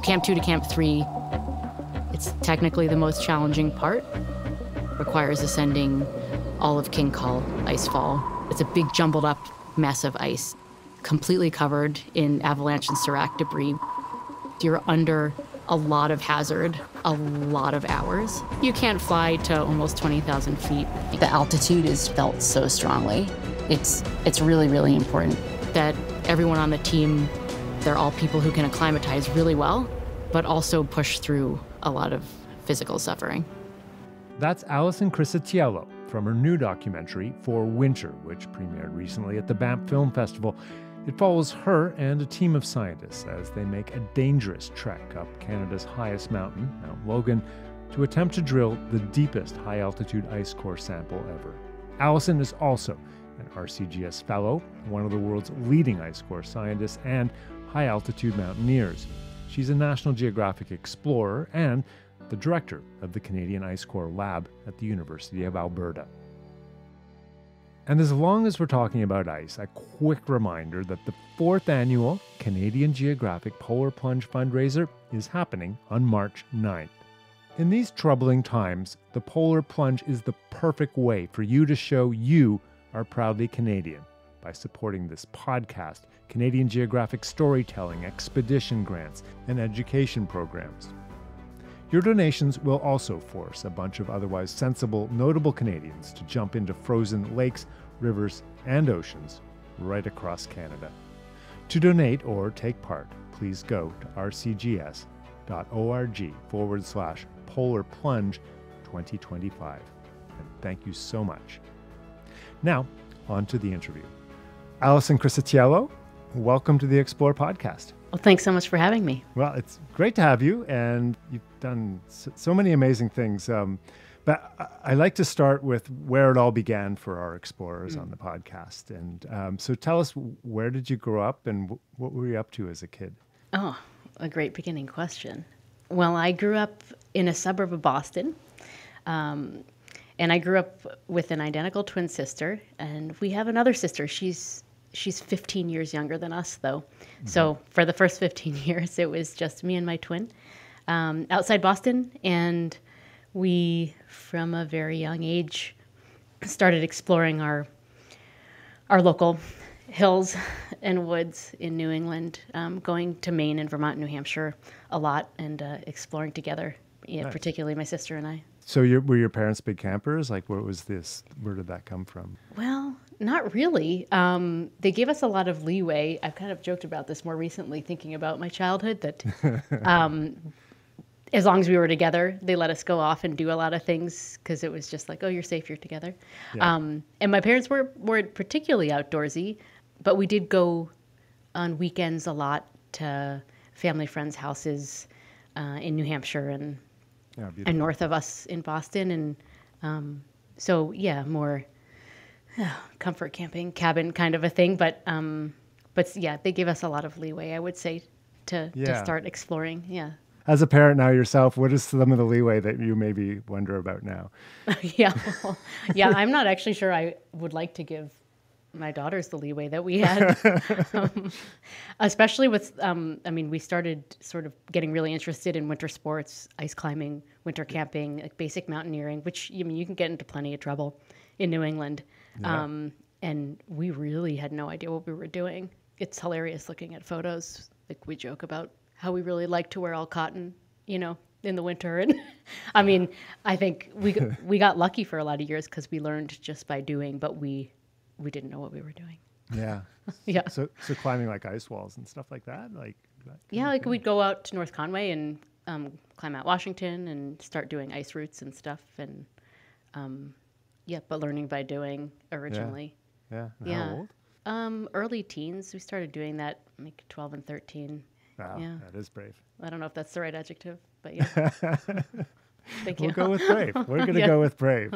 Camp 2 to Camp 3, it's technically the most challenging part. Requires ascending all of King Col ice fall. It's a big jumbled up mess of ice, completely covered in avalanche and serac debris. You're under a lot of hazard, a lot of hours. You can't fly to almost 20,000 feet. The altitude is felt so strongly. It's really, really important. That everyone on the team, they're all people who can acclimatize really well, but also push through a lot of physical suffering. That's Alison Criscitiello from her new documentary, For Winter, which premiered recently at the Banff Film Festival. It follows her and a team of scientists as they make a dangerous trek up Canada's highest mountain, Mount Logan, to attempt to drill the deepest high-altitude ice core sample ever. Alison is also an RCGS fellow, one of the world's leading ice core scientists and high-altitude mountaineers. She's a National Geographic Explorer and the director of the Canadian Ice Core Lab at the University of Alberta. And as long as we're talking about ice, a quick reminder that the 4th annual Canadian Geographic Polar Plunge fundraiser is happening on March 9th. In these troubling times, the Polar Plunge is the perfect way for you to show you are proudly Canadian by supporting this podcast, Canadian Geographic storytelling, expedition grants, and education programs. Your donations will also force a bunch of otherwise sensible, notable Canadians to jump into frozen lakes, rivers, and oceans right across Canada. To donate or take part, please go to rcgs.org/Polar Plunge 2025. And thank you so much. Now, on to the interview. Alison Criscitiello, welcome to the Explore podcast. Well, thanks so much for having me. Well, it's great to have you, and you've done so many amazing things. But I like to start with where it all began for our explorers on the podcast. And so tell us, where did you grow up and what were you up to as a kid? Oh, a great beginning question. Well, I grew up in a suburb of Boston. And I grew up with an identical twin sister, and we have another sister. She's 15 years younger than us, though. Mm-hmm. So for the first 15 years, it was just me and my twin outside Boston. And we, from a very young age, started exploring our local hills and woods in New England, going to Maine and Vermont and New Hampshire a lot and exploring together, nice. Particularly my sister and I. So were your parents big campers? Like, where did that come from? Well, not really. They gave us a lot of leeway. I've kind of joked about this more recently, thinking about my childhood, that as long as we were together, they let us go off and do a lot of things because it was just like, oh, you're safe, you're together. Yeah. And my parents weren't particularly outdoorsy, but we did go on weekends a lot to family friends' houses in New Hampshire and north of us in Boston. And so, yeah, more comfort camping, cabin kind of a thing. But yeah, they gave us a lot of leeway, I would say, to start exploring. Yeah. As a parent now yourself, what is some of the leeway that you maybe wonder about now? I'm not actually sure I would like to give my daughters the leeway that we had, especially with, we started sort of getting really interested in winter sports, ice climbing, winter camping, like basic mountaineering, which, you can get into plenty of trouble in New England. Yeah. And we really had no idea what we were doing. It's hilarious looking at photos. Like, we joke about how we really like to wear all cotton, in the winter. And I think we got lucky for a lot of years because we learned just by doing, but we didn't know what we were doing. Yeah. Yeah. So climbing like ice walls and stuff like that? We'd go out to North Conway and climb Mount Washington and start doing ice routes and stuff. And but learning by doing originally. Yeah. How old? Early teens. We started doing that like 12 and 13. Wow, yeah. That is brave. I don't know if that's the right adjective, but yeah. Thank you. We'll go with brave. We're going to go with brave.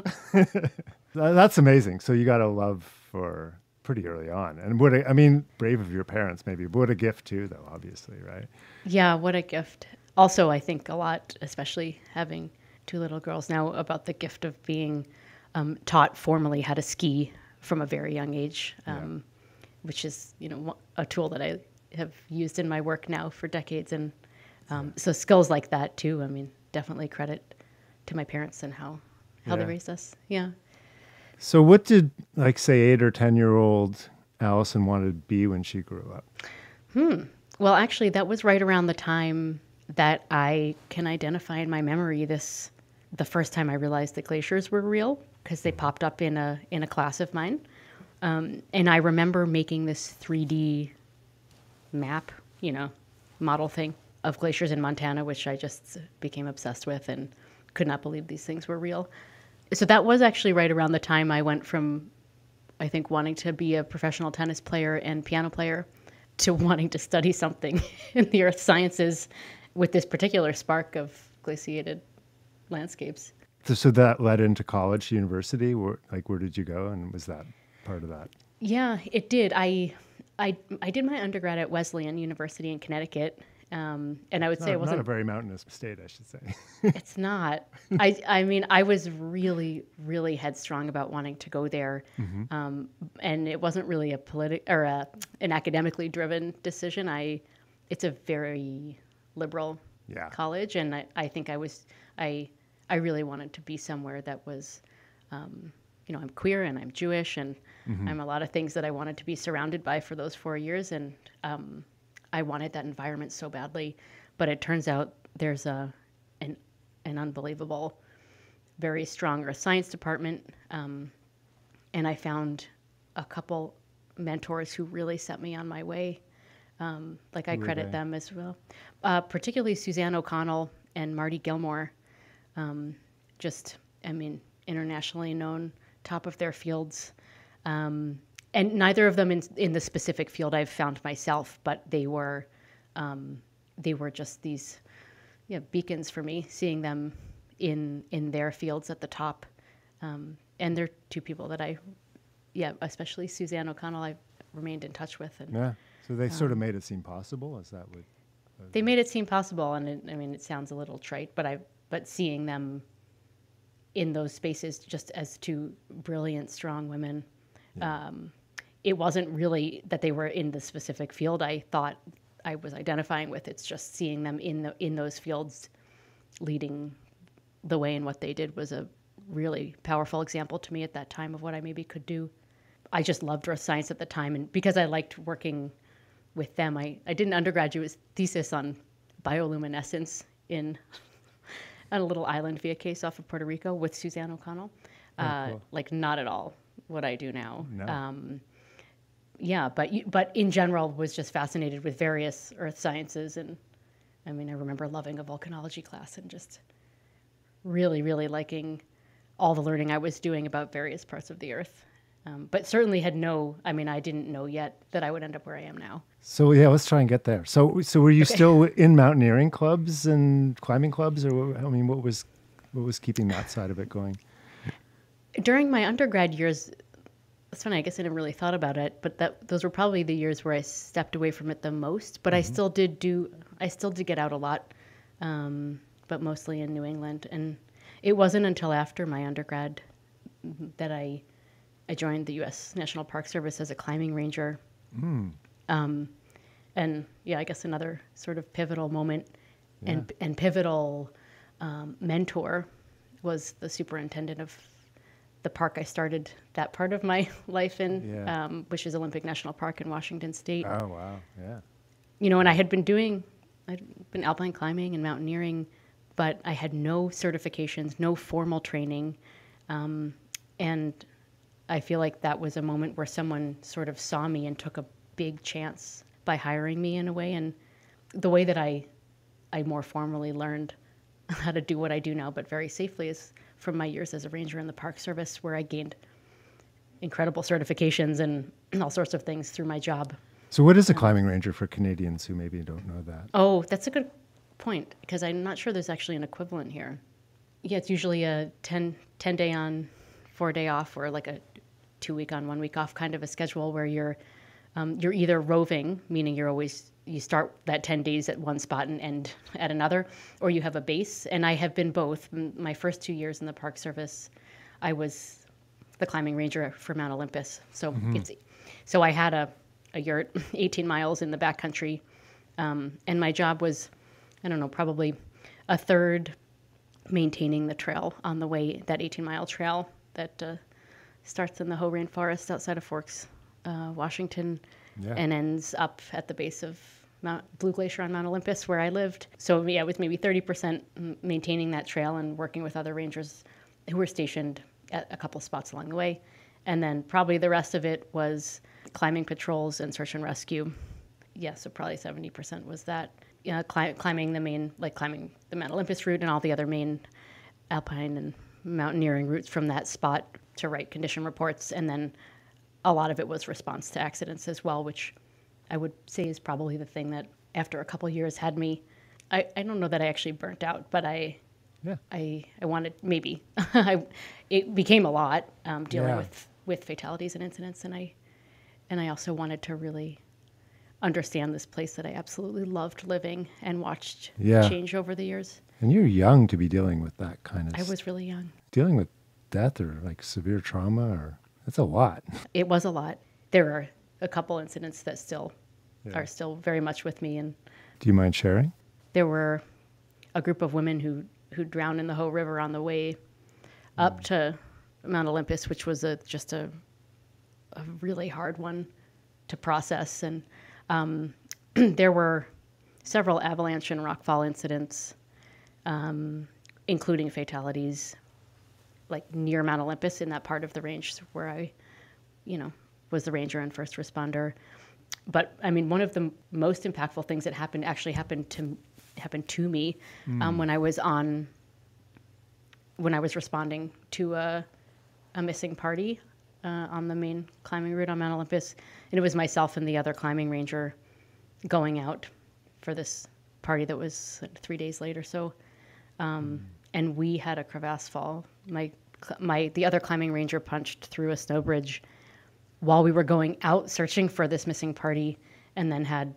That's amazing. So you got a love for pretty early on. And brave of your parents maybe. What a gift too, though, obviously, right? Yeah, what a gift. Also, I think a lot, especially having two little girls now, about the gift of being taught formally how to ski from a very young age, which is, a tool that I have used in my work now for decades. And So skills like that too. I mean, definitely credit to my parents and how they raised us. Yeah. So what did, like, say, 8 or 10-year-old Alison want to be when she grew up? Well, actually, that was right around the time that I can identify in my memory the first time I realized that glaciers were real, because they popped up in a class of mine. And I remember making this 3D map, model thing of glaciers in Montana, which I just became obsessed with and could not believe these things were real. So that was actually right around the time I went from, I think, wanting to be a professional tennis player and piano player to wanting to study something in the earth sciences with this particular spark of glaciated landscapes. So that led into college, university? Where did you go, and was that part of that? Yeah, it did. I did my undergrad at Wesleyan University in Connecticut, and I would say it wasn't not a very mountainous state, I should say. It's not. I mean, I was really, really headstrong about wanting to go there, and it wasn't really an academically driven decision. It's a very liberal college, and I think I really wanted to be somewhere that was, I'm queer and I'm Jewish and I'm a lot of things that I wanted to be surrounded by for those 4 years, and I wanted that environment so badly. But it turns out there's an unbelievable, very strong earth science department, and I found a couple mentors who really set me on my way. I credit them as well, particularly Suzanne O'Connell and Marty Gilmore. Internationally known, top of their fields. And neither of them in the specific field I've found myself, but they were just these beacons for me, seeing them in their fields at the top. And they're two people that especially Suzanne O'Connell, I've remained in touch with. And, so they sort of made it seem possible, as that would... They made it seem possible, and it sounds a little trite, but seeing them in those spaces just as two brilliant, strong women, it wasn't really that they were in the specific field I thought I was identifying with. It's just seeing them in those fields leading the way, and what they did was a really powerful example to me at that time of what I maybe could do. I just loved earth science at the time, and because I liked working with them, I did an undergraduate thesis on bioluminescence on a little island via case off of Puerto Rico with Suzanne O'Connell. Cool. Not at all what I do now. No. But in general was just fascinated with various earth sciences. And I remember loving a volcanology class and just really, really liking all the learning I was doing about various parts of the earth. But certainly I didn't know yet that I would end up where I am now. So let's try and get there. So were you still in mountaineering clubs and climbing clubs, or what was keeping that side of it going? During my undergrad years, that's when I guess I never really thought about it, but those were probably the years where I stepped away from it the most. But I still did get out a lot, but mostly in New England. And it wasn't until after my undergrad that I joined the U.S. National Park Service as a climbing ranger. And I guess another sort of pivotal moment and pivotal mentor was the superintendent of the park I started that part of my life in, which is Olympic National Park in Washington State. Oh, wow, yeah. And I'd been alpine climbing and mountaineering, but I had no certifications, no formal training. And I feel like that was a moment where someone sort of saw me and took a big chance by hiring me in a way. And the way that I more formally learned how to do what I do now, but very safely, is from my years as a ranger in the Park Service, where I gained incredible certifications and all sorts of things through my job. So what is a climbing ranger for Canadians who maybe don't know that? Oh, that's a good point, because I'm not sure there's actually an equivalent here. Yeah, it's usually a 10-day on, 4-day off, or like a 2-week on, 1 week off kind of a schedule where you're either roving, meaning you start that 10 days at one spot and end at another, or you have a base. And I have been both. My first 2 years in the Park Service, I was the climbing ranger for Mount Olympus. So so I had a yurt 18 miles in the backcountry, and my job was I don't know, probably a third maintaining the trail on the way, that 18-mile trail that starts in the Hoh Rainforest outside of Forks, Washington, and ends up at the base of Blue Glacier on Mount Olympus, where I lived. So yeah, it was maybe 30% maintaining that trail and working with other rangers who were stationed at a couple spots along the way. And then probably the rest of it was climbing patrols and search and rescue. Yeah, so probably 70% was that. Climbing the main, like climbing the Mount Olympus route and all the other main alpine and mountaineering routes from that spot to write condition reports. And then a lot of it was response to accidents as well, which I would say is probably the thing that after a couple of years had me, I don't know that I actually burnt out, but I wanted, maybe, it became a lot dealing with fatalities and incidents. And I also wanted to really understand this place that I absolutely loved living and watched change over the years. And you're young to be dealing with that kind of... I was really young. Dealing with death or like severe trauma, that's a lot. It was a lot. There are a couple incidents that are still very much with me. And do you mind sharing? There were a group of women who drowned in the Hoh River on the way up to Mount Olympus, which was just a really hard one to process. And there were several avalanche and rockfall incidents, including fatalities, like near Mount Olympus in that part of the range where I, was the ranger and first responder. But I mean, one of the most impactful things that happened happened to me when I was responding to a missing party on the main climbing route on Mount Olympus. And it was myself and the other climbing ranger going out for this party that was 3 days late or so. And we had a crevasse fall. The other climbing ranger punched through a snow bridge while we were going out searching for this missing party, and then had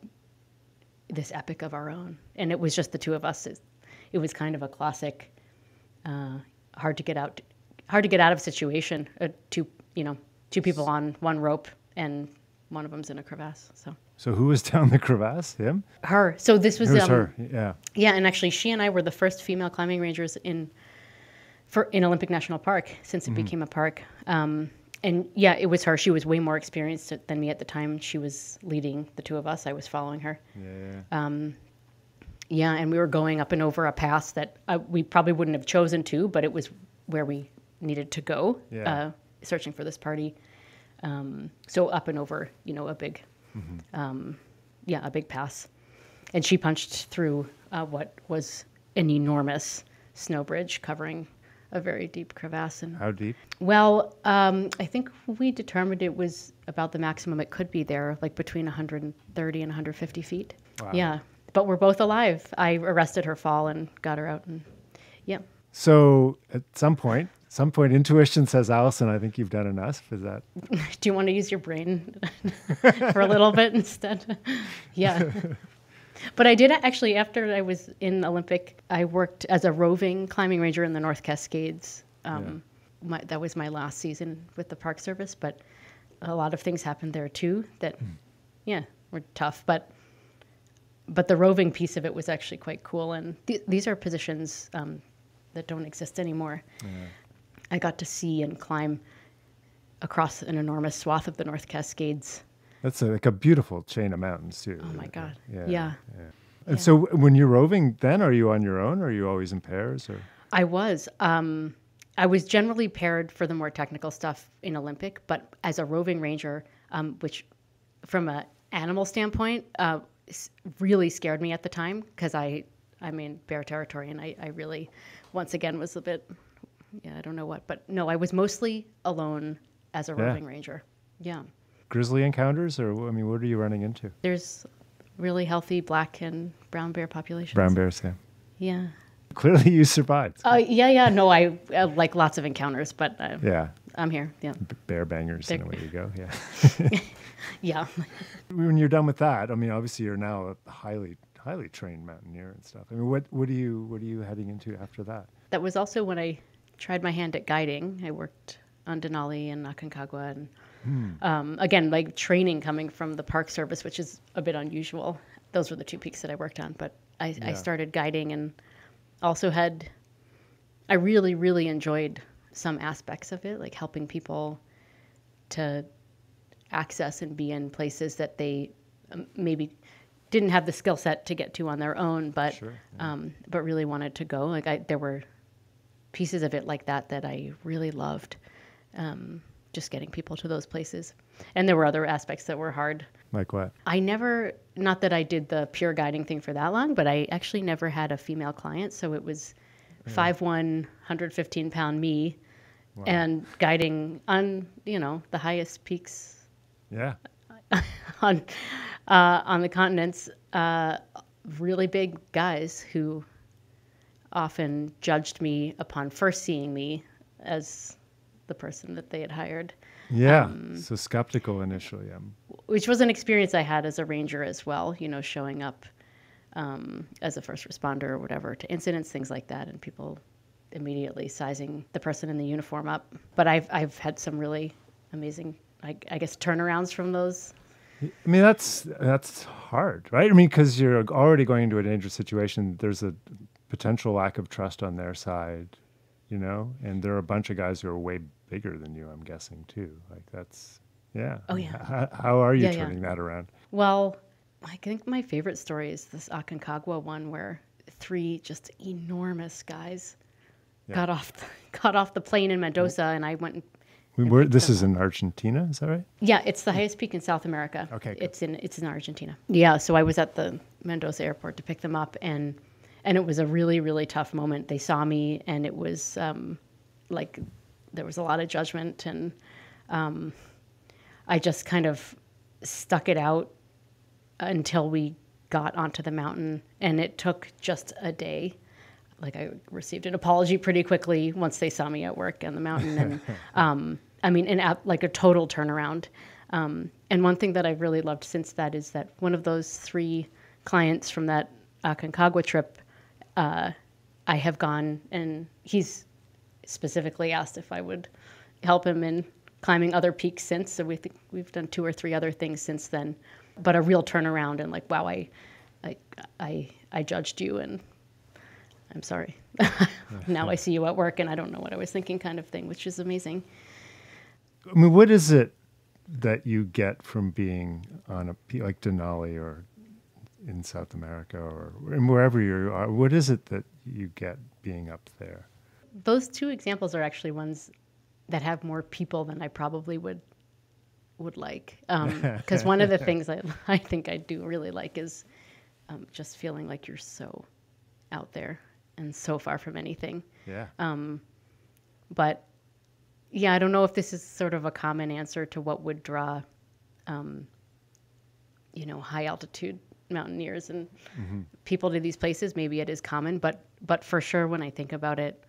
this epic of our own. And it was just the two of us. It was kind of a classic, hard to get out of situation. Two people on one rope, and one of them's in a crevasse. So who was down the crevasse? Him? Her. So this was her. Yeah. Yeah, and actually, she and I were the first female climbing rangers in Olympic National Park since it became a park. And yeah, it was her. She was way more experienced than me at the time. She was leading the two of us. I was following her. Yeah. And we were going up and over a pass that we probably wouldn't have chosen to, but it was where we needed to go, searching for this party. So up and over, a big, a big pass. And she punched through what was an enormous snow bridge covering a very deep crevasse. And how deep? Well, I think we determined it was about the maximum it could be there, like between 130 and 150 feet. Wow. Yeah, but we're both alive. I arrested her fall and got her out, and yeah. So at some point, intuition says, Alison, I think you've done enough. Is that? Do you want to use your brain for a little bit instead? Yeah. But I did actually, after I was in Olympic, I worked as a roving climbing ranger in the North Cascades. That was my last season with the Park Service, but a lot of things happened there too that, were tough. But the roving piece of it was actually quite cool. And these are positions that don't exist anymore. Yeah. I got to see and climb across an enormous swath of the North Cascades. That's like a beautiful chain of mountains too. Oh my God. Yeah. And so when you're roving then, are you on your own or are you always in pairs? Or? I was. I was generally paired for the more technical stuff in Olympic, but as a roving ranger, which from an animal standpoint, really scared me at the time because I'm in bear territory and I really, once again, was a bit, I don't know what, but no, I was mostly alone as a roving ranger. Yeah. Grizzly encounters, or what are you running into? There's really healthy black and brown bear populations. Brown bears, yeah. Yeah. Clearly you survived. Yeah. No, I like lots of encounters, but I'm here. Yeah. Bear bangers, and away you go. Yeah. Yeah. When you're done with that, obviously you're now a highly trained mountaineer and stuff. What are you heading into after that? That was also when I tried my hand at guiding. I worked on Denali and Aconcagua, and again, like training coming from the Park Service, which is a bit unusual. Those were the two peaks that I worked on, but I started guiding, and also I really, really enjoyed some aspects of it, like helping people to access and be in places that they maybe didn't have the skill set to get to on their own, but but really wanted to go. Like there were pieces of it like that I really loved, just getting people to those places. And there were other aspects that were hard. Like what? Not that I did the pure guiding thing for that long, but I actually never had a female client. So it was 5'1", 115-pound me, and guiding on, the highest peaks on the continents, really big guys who often judged me upon first seeing me as the person that they had hired. Yeah, so skeptical initially. Which was an experience I had as a ranger as well, showing up as a first responder or whatever to incidents, things like that, and people immediately sizing the person in the uniform up. But I've had some really amazing, I guess, turnarounds from those. I mean, that's hard, right? I mean, because you're already going into a dangerous situation. There's a potential lack of trust on their side, and there are a bunch of guys who are way bigger than you, I'm guessing, too. Like that's, yeah. Oh, yeah. How are you turning that around? Well, I think my favorite story is this Aconcagua one where 3 just enormous guys got off the plane in Mendoza, and I went and this is in Argentina, is that right? Yeah, it's the highest peak in South America. Okay, good. It's in Argentina. Yeah, so I was at the Mendoza airport to pick them up, and it was a really, really tough moment. They saw me, and it was like there was a lot of judgment, and I just kind of stuck it out until we got onto the mountain, and it took just a day. Like I received an apology pretty quickly once they saw me at work on the mountain, and like a total turnaround. And one thing that I've really loved since that is that one of those 3 clients from that Aconcagua trip, I have gone, and he's specifically asked if I would help him in climbing other peaks since. So we've done 2 or 3 other things since then. But a real turnaround, and like, wow, I judged you, and I'm sorry. Now I see you at work, and I don't know what I was thinking, kind of thing, which is amazing. I mean, what is it that you get from being on a peak like Denali or in South America or wherever you are? What is it that you get being up there? Those 2 examples are actually ones that have more people than I probably would like. Because one of the things I think I do really like is just feeling like you're so out there and so far from anything. Yeah. But yeah, I don't know if this is sort of a common answer to what would draw, high altitude mountaineers and people to these places. Maybe it is common, but for sure, when I think about it,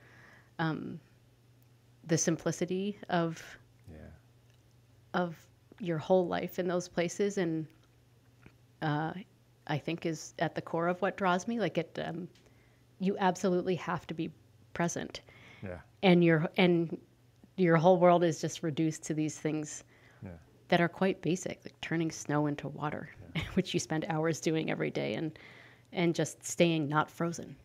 the simplicity of your whole life in those places, and I think is at the core of what draws me. Like you absolutely have to be present. Yeah. And your whole world is just reduced to these things that are quite basic, like turning snow into water, which you spend hours doing every day, and just staying not frozen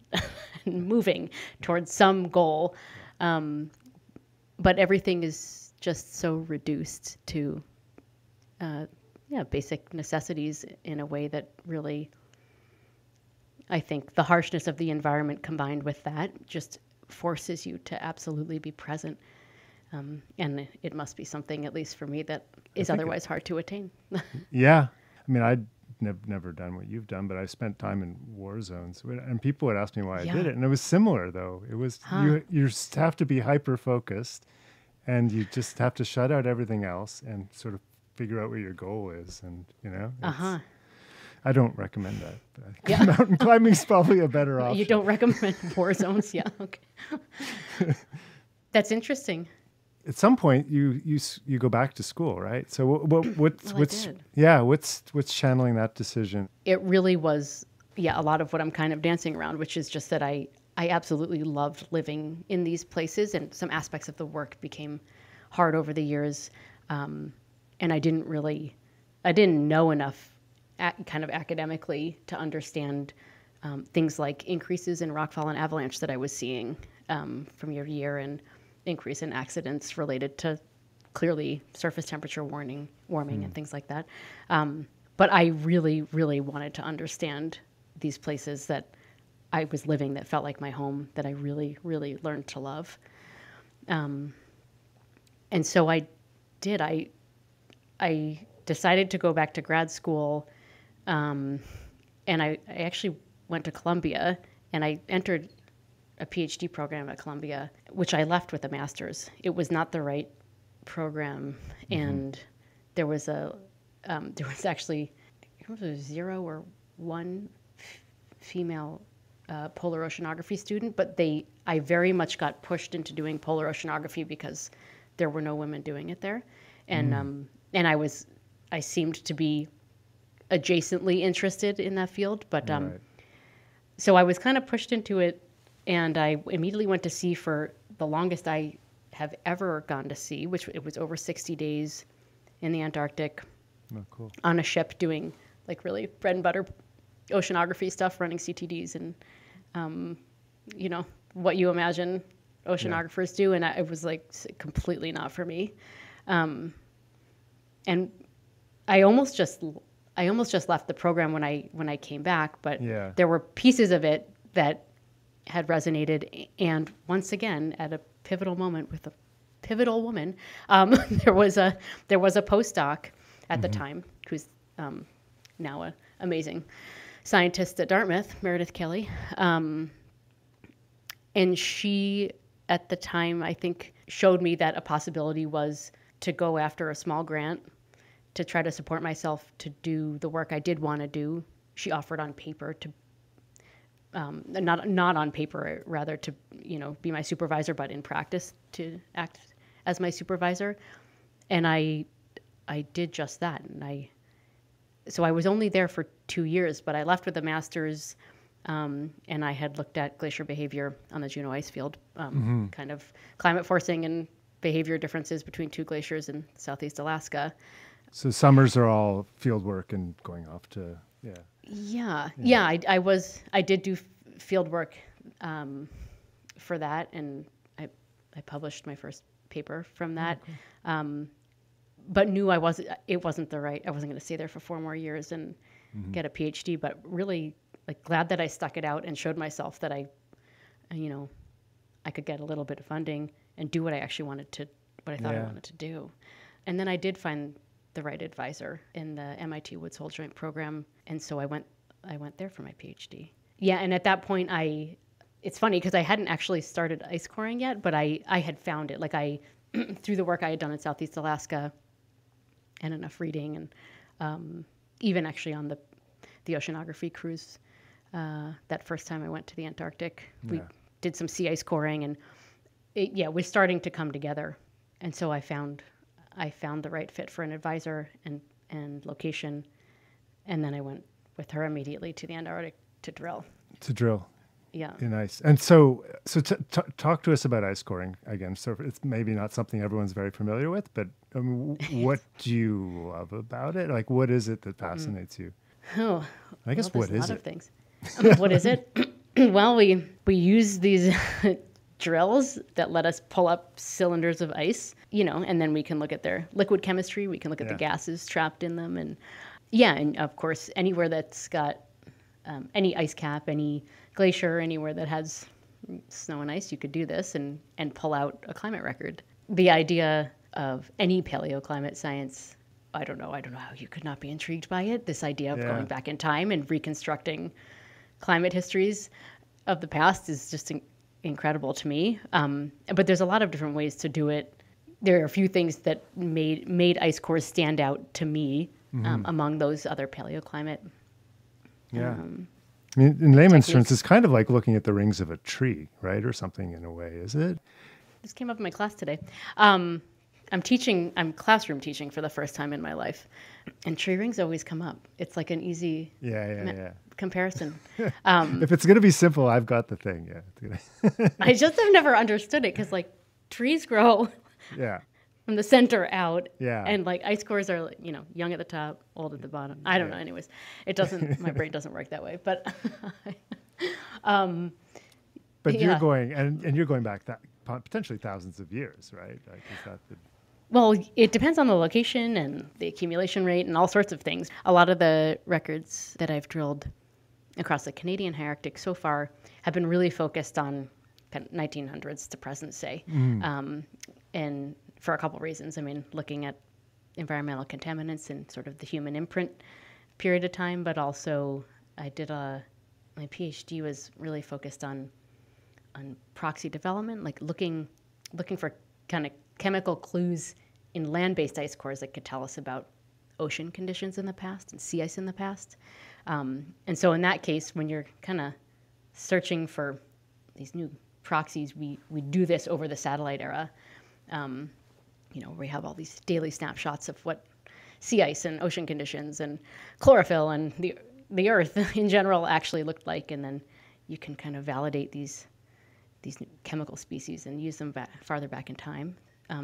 and moving towards some goal. But everything is just so reduced to basic necessities in a way that really, I think the harshness of the environment combined with that just forces you to absolutely be present. And it must be something, at least for me, that is otherwise hard to attain. Yeah. I mean, I'd never done what you've done, but I spent time in war zones. And people would ask me why I did it. And it was similar, though. It was you just have to be hyper-focused, and you just have to shut out everything else and sort of figure out what your goal is. And, I don't recommend that. Mountain climbing is probably a better option. You don't recommend war zones? Yeah, okay. That's interesting. At some point, you go back to school, right? So what's channeling that decision? It really was, a lot of what I'm kind of dancing around, which is just that I absolutely loved living in these places, and some aspects of the work became hard over the years, and I didn't know enough kind of academically to understand things like increases in rockfall and avalanche that I was seeing from year to year, and increase in accidents related to clearly surface temperature warming and things like that. But I really, really wanted to understand these places that I was living that felt like my home, that I really, really learned to love. And so I did. I decided to go back to grad school, and I actually went to Columbia, and I entered a PhD program at Columbia, which I left with a master's. It was not the right program, and there was actually, I don't know if it was 0 or 1 female polar oceanography student, but I very much got pushed into doing polar oceanography because there were no women doing it there, and I seemed to be adjacently interested in that field, but so I was kind of pushed into it, and I immediately went to sea for the longest I have ever gone to sea, which it was over 60 days in the Antarctic. Oh, cool. On a ship doing like really bread and butter oceanography stuff, running CTDs and, what you imagine oceanographers do. And it was like completely not for me. And I almost just left the program when I came back, but there were pieces of it that had resonated. And once again, at a pivotal moment with a pivotal woman, there was a postdoc at the time who's now an amazing scientist at Dartmouth, Meredith Kelly. And she, at the time, I think, showed me that a possibility was to go after a small grant to try to support myself to do the work I did want to do. She offered on paper to, not on paper, rather to, be my supervisor, but in practice to act as my supervisor. And I did just that. And so I was only there for 2 years, but I left with a master's, and I had looked at glacier behavior on the Juneau ice field, kind of climate forcing and behavior differences between 2 glaciers in Southeast Alaska. So summers are all field work and going off to, I did do field work for that, and I published my first paper from that. But knew I wasn't going to stay there for 4 more years and get a PhD, but really like glad that I stuck it out and showed myself that I could get a little bit of funding and do what I actually what I thought I wanted to do. And then I did find the right advisor in the MIT Woods Hole Joint program. And so I went there for my PhD. Yeah. And at that point it's funny because I hadn't actually started ice coring yet, but I had found it. Like through the work I had done in Southeast Alaska and enough reading, and even actually on the oceanography cruise, that first time I went to the Antarctic, we did some sea ice coring, and it was starting to come together. And so I found the right fit for an advisor and location, and then I went with her immediately to the Antarctic to drill. Yeah. In ice. And so talk to us about ice coring again. So it's maybe not something everyone's very familiar with, but what do you love about it? Like, what is it that fascinates you? Oh, I guess what is it? A lot of things. What is it? Well, we use these drills that let us pull up cylinders of ice, and then we can look at their liquid chemistry. We can look at the gases trapped in them, and of course, anywhere that's got any ice cap, any glacier, anywhere that has snow and ice, you could do this and pull out a climate record. The idea of any paleoclimate science, I don't know how you could not be intrigued by it. This idea of going back in time and reconstructing climate histories of the past is just incredible to me. But there's a lot of different ways to do it. There are a few things that made ice cores stand out to me among those other paleoclimate. Yeah. I mean, in layman's terms, it's kind of like looking at the rings of a tree, right? Or something in a way, is it? This came up in my class today. I'm classroom teaching for the first time in my life, and tree rings always come up. It's like an easy comparison. If it's going to be simple, I've got the thing. Yeah. I just have never understood it because like trees grow from the center out. Yeah. And like ice cores are, young at the top, old at the bottom. I don't know. Anyways, it doesn't, my brain doesn't work that way, but But yeah. you're going, and you're going back potentially thousands of years, right? Like, is that the... Well, it depends on the location and the accumulation rate and all sorts of things. A lot of the records that I've drilled across the Canadian high Arctic so far have been really focused on kind of 1900s to present, say, and for a couple reasons. I mean, looking at environmental contaminants and sort of the human imprint period of time, but also I did my PhD was really focused on proxy development, like looking for kind of chemical clues in land-based ice cores that could tell us about ocean conditions in the past and sea ice in the past. And so in that case, when you're kind of searching for these new proxies, we do this over the satellite era. We have all these daily snapshots of what sea ice and ocean conditions and chlorophyll and the Earth in general actually looked like, and then you can kind of validate these new chemical species and use them farther back in time.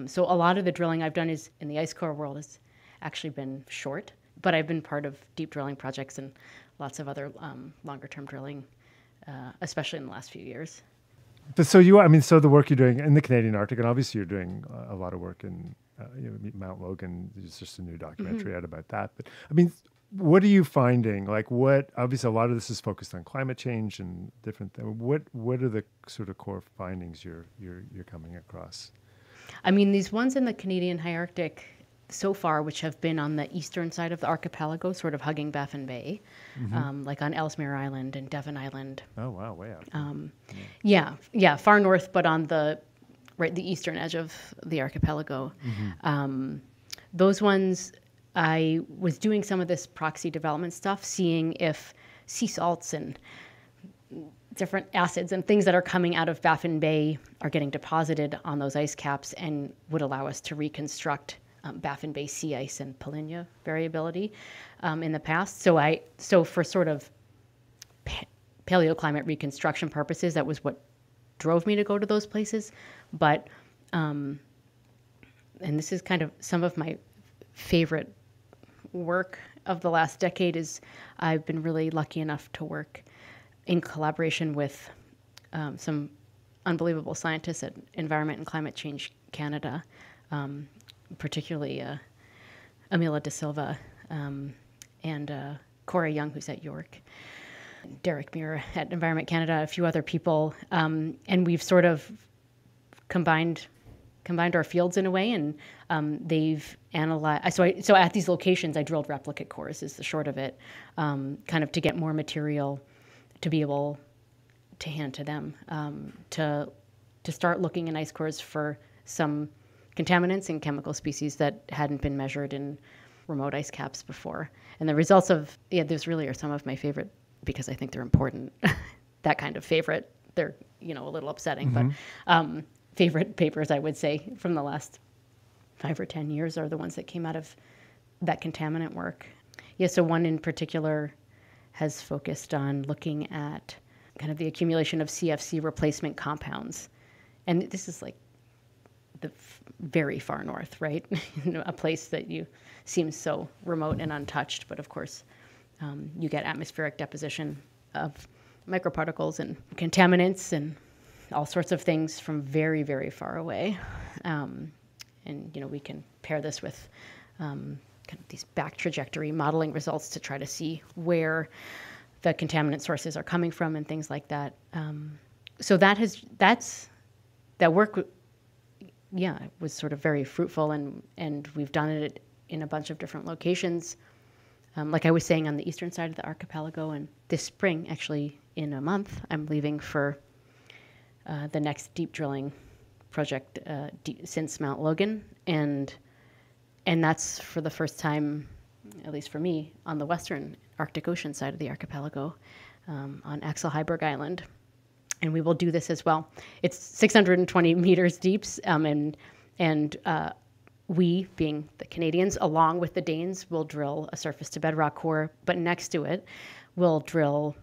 So a lot of the drilling I've done is in the ice core world has actually been short, but I've been part of deep drilling projects and lots of other longer term drilling, especially in the last few years. But so the work you're doing in the Canadian Arctic, and obviously you're doing a lot of work in Mount Logan. There's just a new documentary out about that. But I mean, what are you finding? Like, obviously a lot of this is focused on climate change and different things. What are the sort of core findings you're coming across? I mean, these ones in the Canadian high Arctic so far, which have been on the eastern side of the archipelago, sort of hugging Baffin Bay, like on Ellesmere Island and Devon Island. Oh, wow, way out. Yeah, far north, but on the eastern edge of the archipelago. Those ones, I was doing some of this proxy development stuff, seeing if sea salts and different acids and things that are coming out of Baffin Bay are getting deposited on those ice caps and would allow us to reconstruct Baffin Bay sea ice and polynya variability in the past. So for sort of paleoclimate reconstruction purposes, that was what drove me to go to those places. But, and this is kind of some of my favorite work of the last decade, is I've been really lucky enough to work in collaboration with some unbelievable scientists at Environment and Climate Change Canada, particularly Emila De Silva and Cora Young, who's at York, Derek Muir at Environment Canada, a few other people, and we've sort of combined our fields in a way, and they've analyzed. So at these locations, I drilled replicate cores, is the short of it, kind of to get more material to be able to hand to them, to start looking in ice cores for some contaminants and chemical species that hadn't been measured in remote ice caps before. And the results of, those really are some of my favorite, because I think they're important. That kind of favorite, they're, a little upsetting, but favorite papers, I would say, from the last 5 or 10 years are the ones that came out of that contaminant work. Yeah, so one in particular has focused on looking at kind of the accumulation of CFC replacement compounds. And this is like the very far north, right? A place that seems so remote and untouched, but of course you get atmospheric deposition of microparticles and contaminants and all sorts of things from very, very far away. And we can pair this with kind of these back trajectory modeling results to try to see where the contaminant sources are coming from and things like that. So that work, was sort of very fruitful, and we've done it in a bunch of different locations. Like I was saying, on the eastern side of the archipelago, and this spring, actually in a month, I'm leaving for the next deep drilling project since Mount Logan, and that's for the first time, at least for me, on the western Arctic Ocean side of the archipelago, on Axel Heiberg Island. And we will do this as well. It's 620 meters deep, and we, being the Canadians, along with the Danes, will drill a surface to bedrock core, but next to it, we'll drill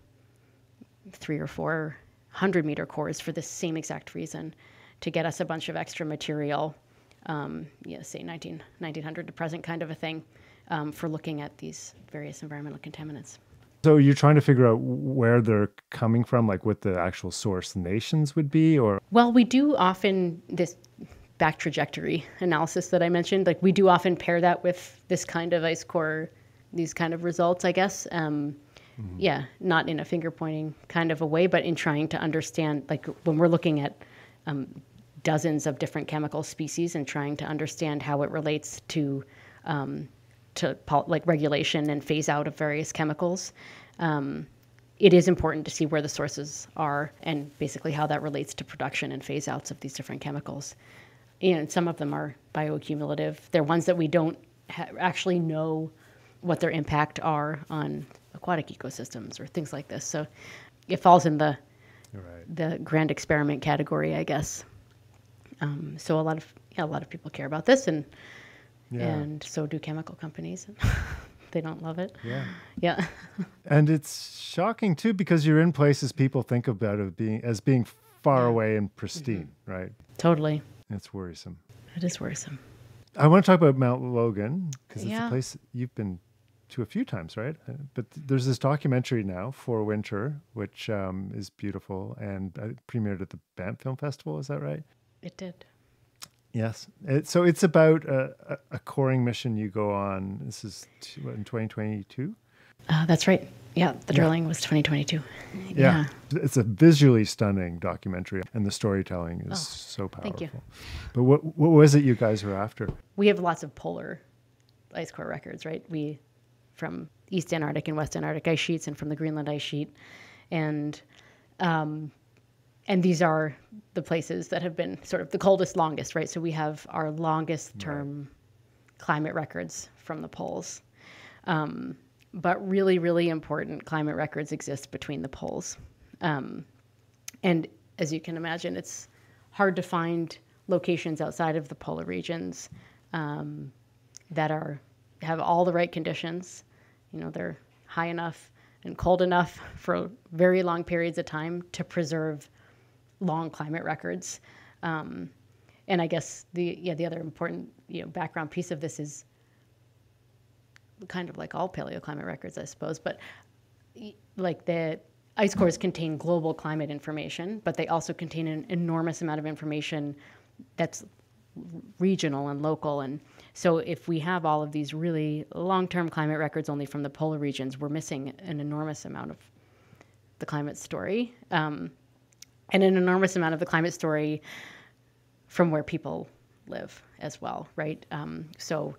300 or 400 meter cores for the same exact reason, to get us a bunch of extra material, say 1900 to present kind of a thing, for looking at these various environmental contaminants. So you're trying to figure out where they're coming from, like what the actual source nations would be, or? Well, we do often, this back trajectory analysis that I mentioned, like we do often pair that with this kind of ice core, these kind of results, I guess. Yeah, not in a finger pointing kind of a way, but in trying to understand, like when we're looking at dozens of different chemical species and trying to understand how it relates to like regulation and phase out of various chemicals. It is important to see where the sources are and basically how that relates to production and phase outs of these different chemicals. And some of them are bioaccumulative. They're ones that we don't actually know what their impact are on aquatic ecosystems or things like this. So it falls in the grand experiment category, I guess. So a lot of people care about this, and so do chemical companies. They don't love it. Yeah. And it's shocking too, because you're in places people think about it being far away and pristine, right? Totally. It's worrisome. It is worrisome. I want to talk about Mount Logan, because it's a place you've been to a few times, right? But there's this documentary now for winter, which is beautiful and premiered at the Banff Film Festival. Is that right? It did. Yes. So it's about a coring mission you go on. This is in 2022? That's right. Yeah, the drilling was 2022. Yeah. It's a visually stunning documentary, and the storytelling is so powerful. Thank you. But what was it you guys were after? We have lots of polar ice core records, right? From East Antarctic and West Antarctic ice sheets and from the Greenland ice sheet. And these are the places that have been sort of the coldest, longest, right? So we have our longest term climate records from the poles. But really, really important climate records exist between the poles. And as you can imagine, it's hard to find locations outside of the polar regions that have all the right conditions. You know, they're high enough and cold enough for very long periods of time to preserve long climate records. And I guess the other important background piece of this is kind of like all paleoclimate records, I suppose, but like the ice cores contain global climate information, but they also contain an enormous amount of information that's regional and local. And so if we have all of these really long-term climate records only from the polar regions, we're missing an enormous amount of the climate story, and an enormous amount of the climate story from where people live as well, right? So,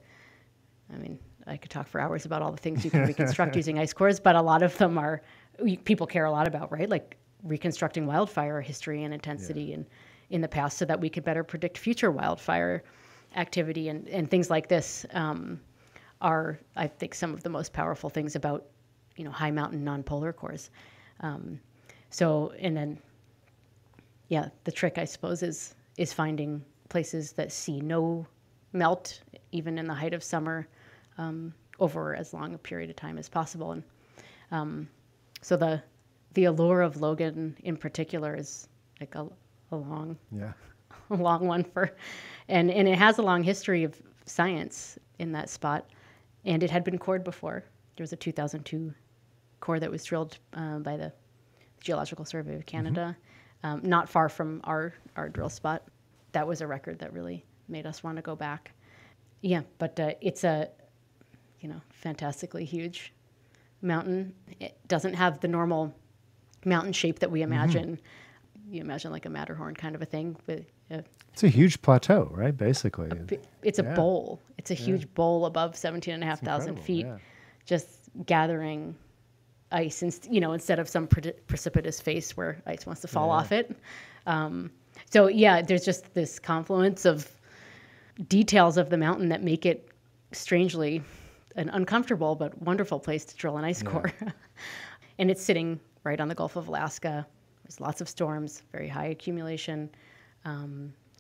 I mean, I could talk for hours about all the things you can reconstruct using ice cores, but a lot of them people care a lot about, right? Like reconstructing wildfire history and intensity in the past so that we could better predict future wildfire activity and things like this are, I think, some of the most powerful things about, high mountain non-polar cores. So, and then, the trick, I suppose, is finding places that see no melt, even in the height of summer, over as long a period of time as possible. And so the allure of Logan in particular is like a long one and it has a long history of science in that spot, and it had been cored before. There was a 2002 core that was drilled by the Geological Survey of Canada, not far from our drill spot. That was a record that really made us want to go back. Yeah, but it's a fantastically huge mountain. It doesn't have the normal mountain shape that we imagine. You imagine like a Matterhorn kind of a thing. But, it's a huge plateau, right? Basically. It's a bowl. It's a huge bowl above 17,500 feet, just gathering ice, instead of some precipitous face where ice wants to fall off it. So there's just this confluence of details of the mountain that make it strangely an uncomfortable but wonderful place to drill an ice core. And it's sitting right on the Gulf of Alaska. There's lots of storms, very high accumulation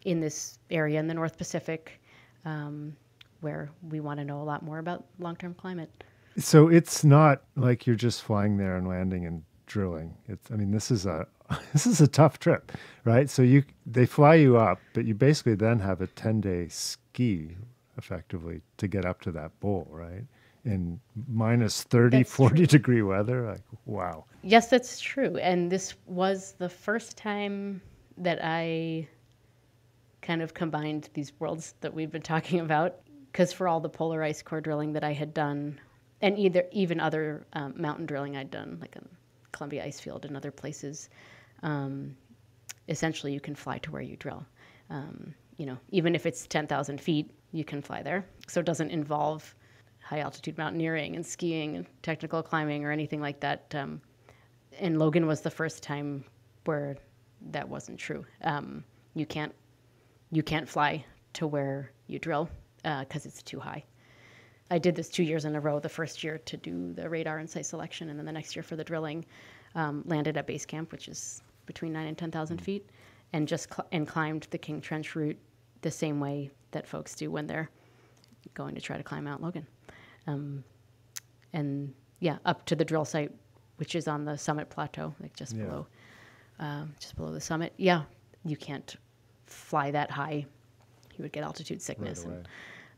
in this area in the North Pacific, where we want to know a lot more about long-term climate. So it's not like you're just flying there and landing and drilling. This is a tough trip, right? So they fly you up, but you basically then have a 10-day ski effectively to get up to that bowl, right? in minus 30, That's 40 true. degree weather. Like, wow. Yes, that's true. And this was the first time that I kind of combined these worlds that we've been talking about. Because for all the polar ice core drilling that I had done, and even other mountain drilling I'd done, like in Columbia Icefield and other places, essentially you can fly to where you drill. Even if it's 10,000 feet, you can fly there. So it doesn't involve high altitude mountaineering and skiing and technical climbing or anything like that. And Logan was the first time where that wasn't true. You can't fly to where you drill because it's too high. I did this 2 years in a row. The first year to do the radar and site selection, and then the next year for the drilling, landed at base camp, which is between 9,000 and 10,000 feet, and and climbed the King Trench route the same way that folks do when they're going to try to climb Mount Logan. And yeah, up to the drill site, which is on the summit plateau, like just below the summit. Yeah, you can't fly that high. You would get altitude sickness. Right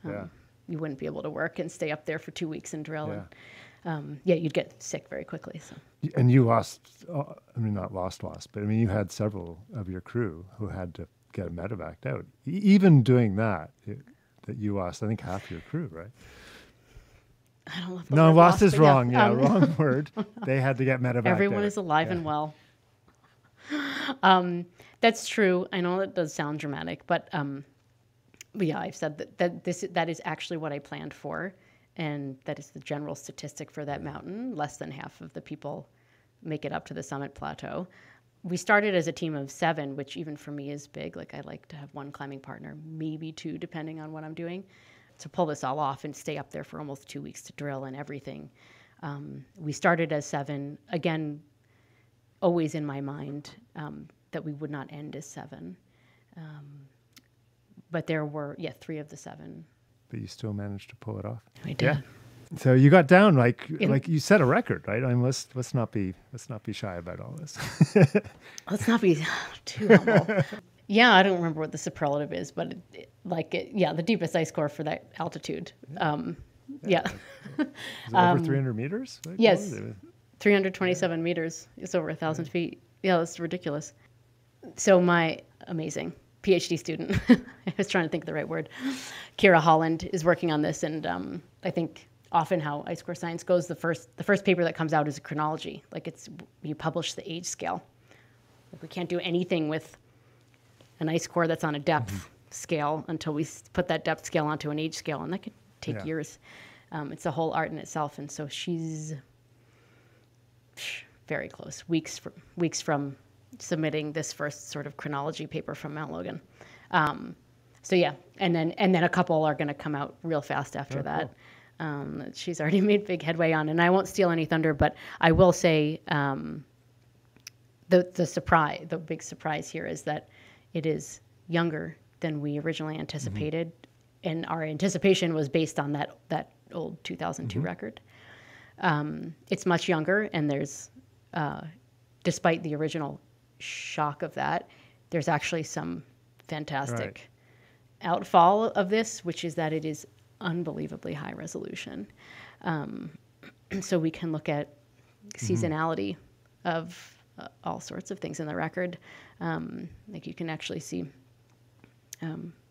away. And, you wouldn't be able to work and stay up there for 2 weeks and drill. Yeah. And you'd get sick very quickly. So. And you lost, not lost, but I mean, you had several of your crew who had to get medevaced out. Even doing that you lost, I think, half your crew, right? I don't know if the No, word lost is wrong. Yeah, wrong word. They had to get medevaced everyone out. is alive and well. That's true. I know that does sound dramatic, but yeah, I've said that is actually what I planned for, and that is the general statistic for that mountain. Less than half of the people make it up to the summit plateau. We started as a team of 7, which even for me is big. Like I like to have 1 climbing partner, maybe 2, depending on what I'm doing, to pull this all off and stay up there for almost 2 weeks to drill and everything. We started as 7, again, always in my mind that we would not end as 7. But there were, 3 of the 7. But you still managed to pull it off. We did. Yeah. So you got down like you set a record, right? I mean, let's not be shy about all this. Let's not be too humble. Yeah, I don't remember what the superlative is, but the deepest ice core for that altitude. Yeah. Is it over 300 meters? Like, yes, 327 meters. It's over 1,000 feet. Yeah, that's ridiculous. So my amazing PhD student, I was trying to think of the right word, Kira Holland, is working on this, and I think often how ice core science goes, the first paper that comes out is a chronology. Like you publish the age scale. Like we can't do anything with an ice core that's on a depth scale until we put that depth scale onto an age scale, and that could take years. It's a whole art in itself, and so she's very close, weeks from submitting this first sort of chronology paper from Mount Logan. So yeah, and then a couple are going to come out real fast after that. Cool. She's already made big headway on, and I won't steal any thunder, but I will say the big surprise here is that it is younger than we originally anticipated, and our anticipation was based on that old 2002 record. It's much younger, and there's, despite the original shock of that, there's actually some fantastic outfall of this, which is that it is unbelievably high resolution. So we can look at seasonality of all sorts of things in the record. Like you can actually see,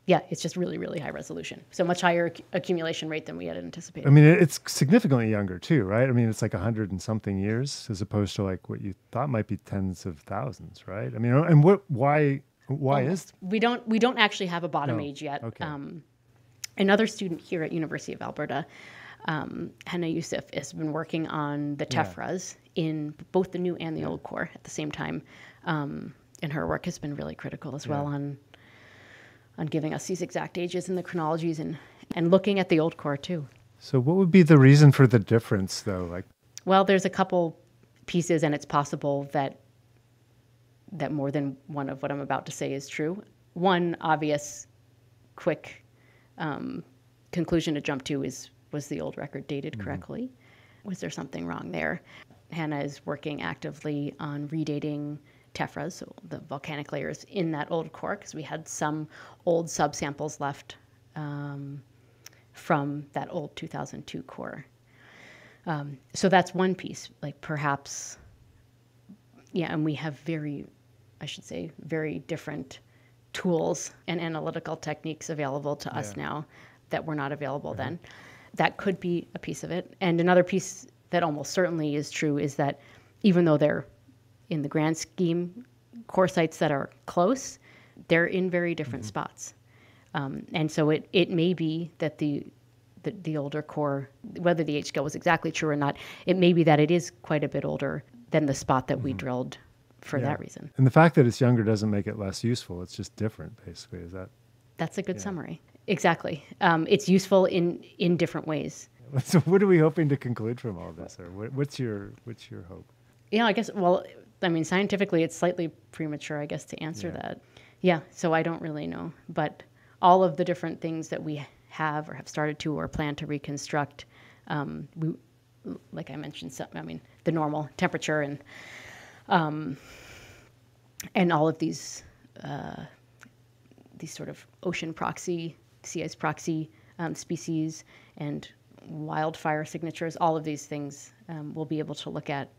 it's just really, really high resolution. So much higher accumulation rate than we had anticipated. I mean, it's significantly younger too, right? I mean, it's like 100 and something years as opposed to like what you thought might be tens of thousands, right? I mean, and why is we don't actually have a bottom age yet. Okay. Another student here at University of Alberta, Hannah Youssef, has been working on the tephras in both the new and the old core at the same time, and her work has been really critical as well on giving us these exact ages and the chronologies and looking at the old core too. So what would be the reason for the difference though? Like, well, there's a couple pieces, and it's possible that more than one of what I'm about to say is true. One obvious, quick conclusion to jump to was the old record dated correctly? Was there something wrong there? Hannah is working actively on redating tephras, so the volcanic layers in that old core, because we had some old subsamples left from that old 2002 core. So that's one piece, like perhaps, yeah, and we have very different tools and analytical techniques available to us now that were not available then. That could be a piece of it. And another piece that almost certainly is true is that even though they're, in the grand scheme, core sites that are close, they're in very different spots. And so it may be that the older core, whether the age scale was exactly true or not, it may be that it is quite a bit older than the spot that we drilled for that reason. And the fact that it's younger doesn't make it less useful. It's just different, basically. Is that? That's a good summary. Exactly. It's useful in different ways. So what are we hoping to conclude from all this? Or what's your hope? Yeah, I guess, well, I mean, scientifically, it's slightly premature, I guess, to answer that. Yeah, so I don't really know. But all of the different things that we have or have started to or plan to reconstruct, we, like I mentioned, the normal temperature and all of these sort of ocean proxy, sea ice proxy species and wildfire signatures, all of these things we'll be able to look at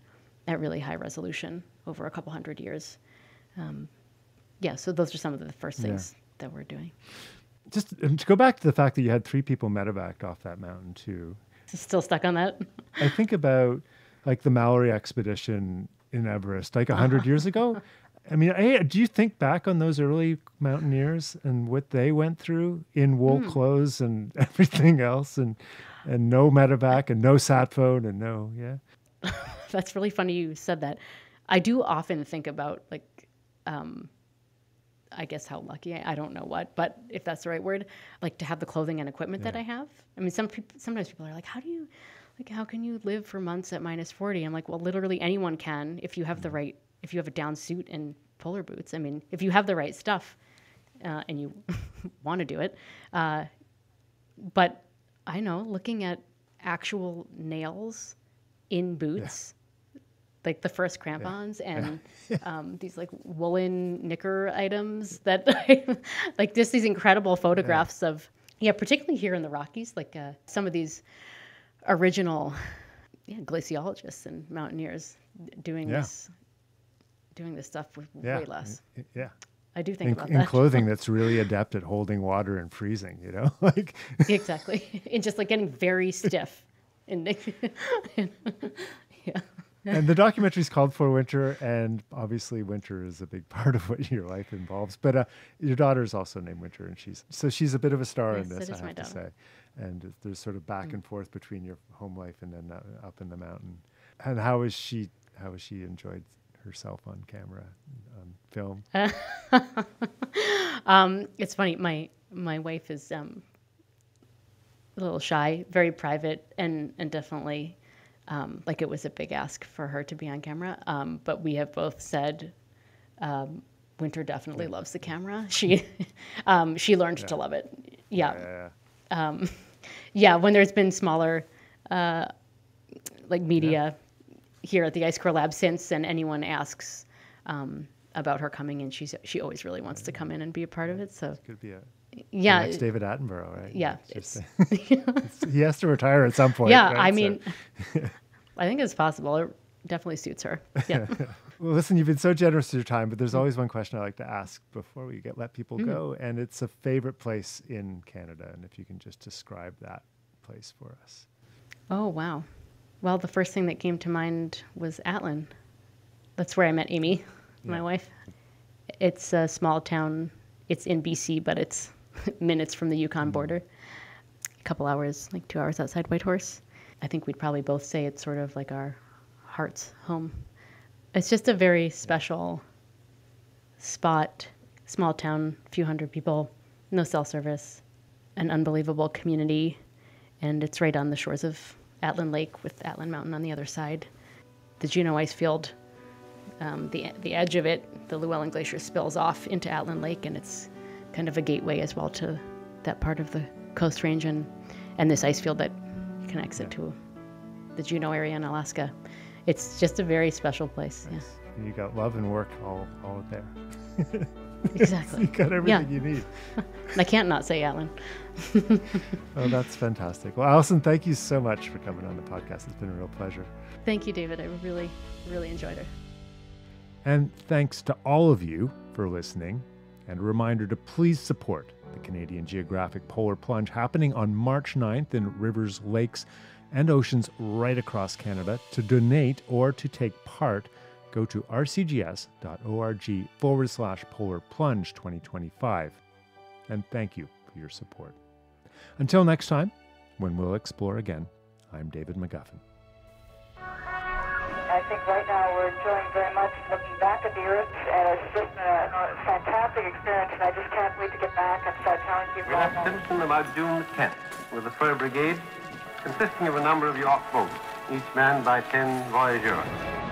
really high resolution over a couple hundred years. So those are some of the first things that we're doing. Just to go back to the fact that you had 3 people medevaced off that mountain too. Still stuck on that? I think about like the Mallory expedition in Everest, like 100 years ago. I mean, do you think back on those early mountaineers and what they went through in wool clothes and everything else, and no medevac and no sat phone and no, That's really funny you said that. I do often think about I guess how lucky I don't know what, but if that's the right word, like to have the clothing and equipment that I have. I mean, sometimes people are like, how can you live for months at -40? I'm like, well, literally anyone can if you have if you have a down suit and polar boots. I mean, if you have the right stuff and you want to do it. But I know, looking at actual nails in boots, like the first crampons and these like woolen knicker items that like just these incredible photographs of, particularly here in the Rockies, like some of these original glaciologists and mountaineers doing this stuff with way less. I do think about that. In clothing that's really adept at holding water and freezing, like exactly. And just like getting very stiff. And And the documentary is called For Winter, and obviously winter is a big part of what your life involves. But your daughter is also named Winter, and she's a bit of a star in this, I have to say. And there's sort of back and forth between your home life and then up in the mountain. And how has she enjoyed herself on camera, on film? It's funny. My wife is a little shy, very private, and definitely. Like it was a big ask for her to be on camera. But we have both said Winter definitely loves the camera. She learned to love it. When there's been smaller like media here at the Ice Core Lab since, and anyone asks about her coming in, she always really wants to come in and be a part of it. So it could be the next David Attenborough, right? Yeah. He has to retire at some point. Yeah, right? I mean, I think it's possible. It definitely suits her. Yeah. Well, listen, you've been so generous with your time, but there's always one question I like to ask before we let people go, and it's a favorite place in Canada, and if you can just describe that place for us. Oh, wow. Well, the first thing that came to mind was Atlin. That's where I met Amy, my wife. It's a small town. It's in BC, but it's minutes from the Yukon border. A couple hours, like 2 hours outside Whitehorse. I think we'd probably both say it's sort of like our heart's home. It's just a very special spot, small town, a few hundred people, no cell service, an unbelievable community, and it's right on the shores of Atlin Lake with Atlin Mountain on the other side. The Juneau ice field, the edge of it, the Llewellyn Glacier spills off into Atlin Lake, and it's kind of a gateway as well to that part of the Coast Range and this ice field that connects it to the Juneau area in Alaska. It's just a very special place. Nice. You got love and work all there. Exactly. You got everything you need. I can't not say Alan. Oh, that's fantastic. Well, Alison, thank you so much for coming on the podcast. It's been a real pleasure. Thank you, David. I really, really enjoyed it. And thanks to all of you for listening. And a reminder to please support the Canadian Geographic Polar Plunge happening on March 9th in rivers, lakes, and oceans right across Canada. To donate or to take part, go to rcgs.org/polar plunge 2025. And thank you for your support. Until next time, when we'll explore again, I'm David McGuffin. I think right now we're enjoying very much looking back at the Earth, and it's just a fantastic experience, and I just can't wait to get back and start telling people. We left Simpson about June the 10th with a fur brigade consisting of a number of yacht boats, each manned by 10 voyageurs.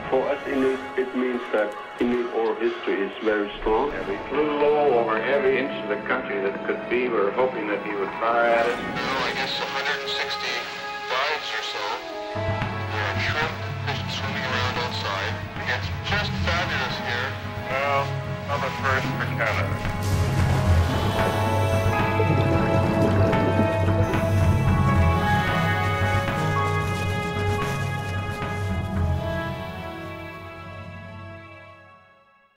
For us Inuit, it means that Inuit oral history is very strong. And we flew low over every inch of the country that could be. We were hoping that he would fire at us. I guess 160 dives or so. There are shrimp, fish swimming around outside. It's just fabulous here. Well, I'm a first for Canada.